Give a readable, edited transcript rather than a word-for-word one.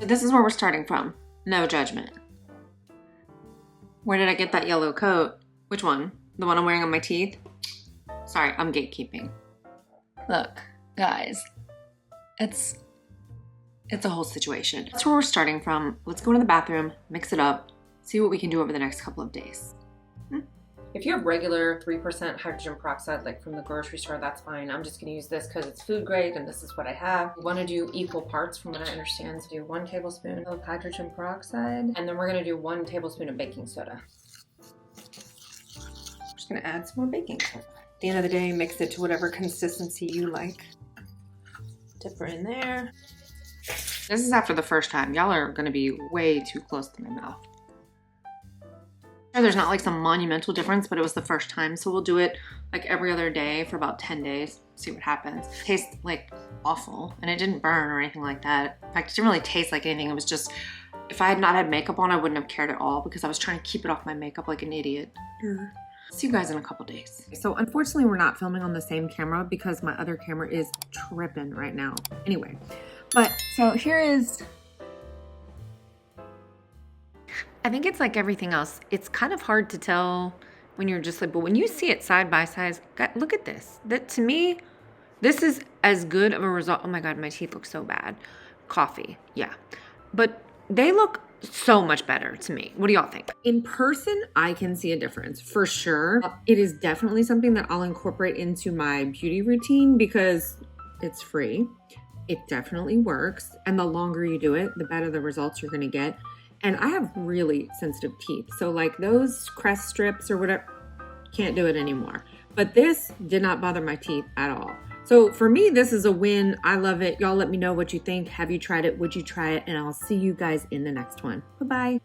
This is where we're starting from. No judgment. Where did I get that yellow coat? Which one? The one I'm wearing on my teeth? Sorry, I'm gatekeeping. Look, guys, it's a whole situation. That's where we're starting from. Let's go to the bathroom, mix it up, see what we can do over the next couple of days. If you have regular 3% hydrogen peroxide, like from the grocery store, that's fine. I'm just gonna use this because it's food grade and this is what I have. You wanna do equal parts from what I understand. So do 1 tablespoon of hydrogen peroxide, and then we're gonna do 1 tablespoon of baking soda. I'm just gonna add some more baking soda. At the end of the day, mix it to whatever consistency you like. Dip her in there. This is after the first time. Y'all are gonna be way too close to my mouth. There's not like some monumental difference, but it was the first time. So we'll do it like every other day for about 10 days, see what happens. It tastes like awful and it didn't burn or anything like that. In fact, it didn't really taste like anything. It was just, if I had not had makeup on, I wouldn't have cared at all because I was trying to keep it off my makeup like an idiot. See you guys in a couple days. So unfortunately, we're not filming on the same camera because my other camera is tripping right now. Anyway, but so here is, I think it's like everything else. It's kind of hard to tell when you're just like, but when you see it side by side, God, look at this. That to me, this is as good of a result. Oh my God, my teeth look so bad. Coffee, yeah. But they look so much better to me. What do y'all think? In person, I can see a difference for sure. It is definitely something that I'll incorporate into my beauty routine because it's free. It definitely works. And the longer you do it, the better the results you're gonna get. And I have really sensitive teeth. So like those crest strips or whatever, can't do it anymore. But this did not bother my teeth at all. So for me, this is a win. I love it. Y'all let me know what you think. Have you tried it? Would you try it? And I'll see you guys in the next one. Bye-bye.